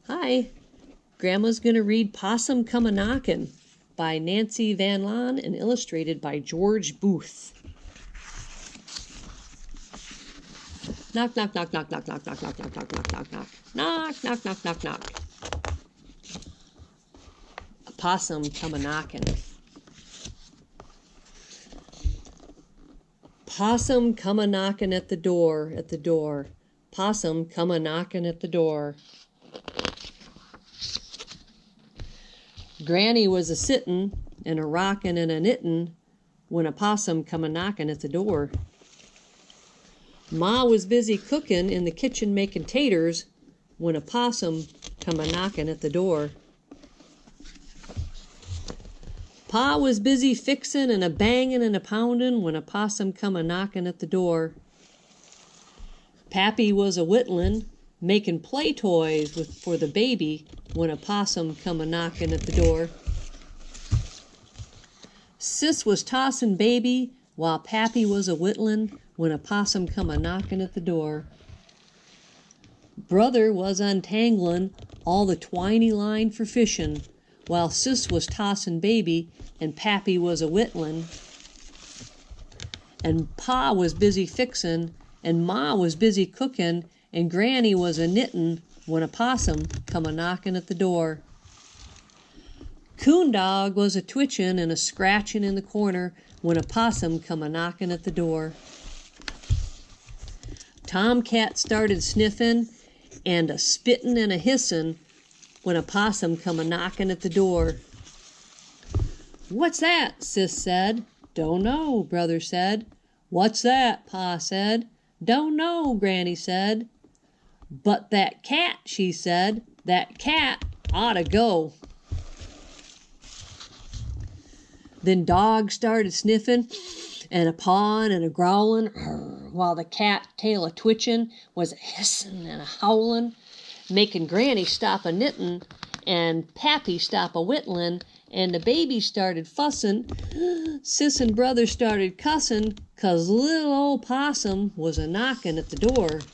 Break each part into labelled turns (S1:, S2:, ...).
S1: Hi, Grandma's going to read Possum Come A-Knockin' by Nancy Van Loan and illustrated by George Booth. Knock, knock, knock, knock, knock, knock, knock, knock, knock, knock, knock, knock, knock, knock, knock, knock, knock, knock. A possum come a-knockin'. Possum come a-knockin' at the door, Possum come a-knockin' at the door. Granny was a-sittin' and a-rockin' and a-knittin' when a possum come a-knockin' at the door. Ma was busy cookin' in the kitchen making taters when a possum come a-knockin' at the door. Pa was busy fixin' and a-bangin' and a-poundin' when a possum come a-knockin' at the door. Pappy was a-whittlin', making play toys for the baby when a possum come a-knockin' at the door. Sis was tossin' baby while Pappy was a-whittlin' when a possum come a-knockin' at the door. Brother was untanglin' all the twiny line for fishin' while Sis was tossin' baby and Pappy was a-whittlin'. And Pa was busy fixin' and Ma was busy cookin' and Granny was a-knittin' when a possum come a-knockin' at the door. Coon dog was a-twitchin' and a-scratchin' in the corner when a possum come a-knockin' at the door. Tomcat started sniffin' and a-spittin' and a-hissin' when a possum come a-knockin' at the door. "What's that?" Sis said. "Don't know," Brother said. "What's that?" Pa said. "Don't know," Granny said. "But that cat," she said, "that cat oughta go." Then dog started sniffin' and a-pawin' and a-growlin' while the cat tail a-twitchin' was a-hissin' and a-howlin', making Granny stop a-knittin' and Pappy stop a-whittlin', and the baby started fussin'. Sis and Brother started cussin' 'cause little old possum was a-knockin' at the door.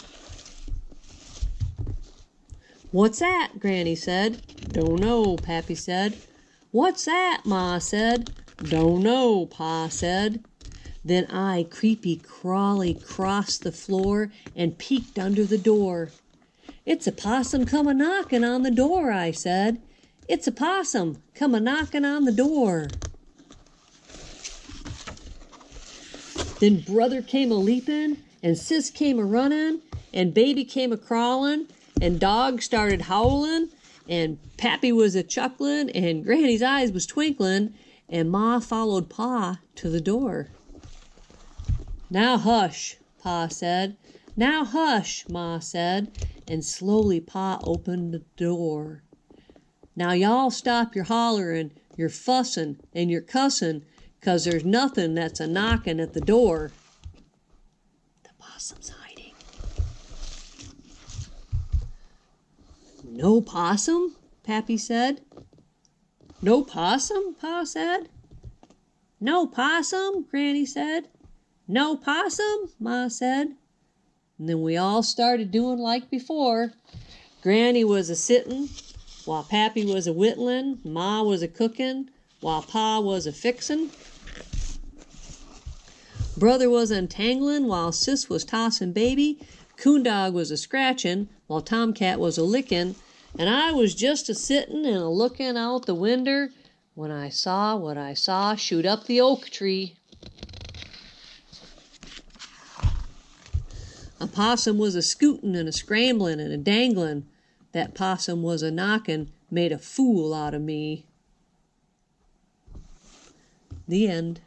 S1: "What's that?" Granny said. "Don't know," Pappy said. "What's that?" Ma said. "Don't know," Pa said. Then I creepy-crawly crossed the floor and peeked under the door. "It's a possum come a-knockin' on the door," I said. "It's a possum come a-knockin' on the door." Then Brother came a-leapin', and Sis came a-runnin', and Baby came a-crawlin', and Dog started howlin', and Pappy was a-chucklin', and Granny's eyes was twinklin', and Ma followed Pa to the door. "Now hush," Pa said. "Now hush," Ma said, and slowly Pa opened the door. "Now y'all stop your hollerin', your fussin', and your cussin', 'cause there's nothin' that's a-knockin' at the door." The possum's hiding. "No possum?" Pappy said. "No possum?" Pa said. "No possum?" Granny said. "No possum?" Ma said. And then we all started doing like before. Granny was a-sittin', while Pappy was a-whittlin', Ma was a-cookin', while Pa was a-fixin'. Brother was untanglin', while Sis was tossin' baby, Coon dog was a-scratchin', while Tomcat was a-lickin', and I was just a-sittin' and a-lookin' out the winder when I saw what I saw shoot up the oak tree. A possum was a-scootin' and a-scramblin' and a-danglin'. That possum was a-knockin', made a fool out of me. The end.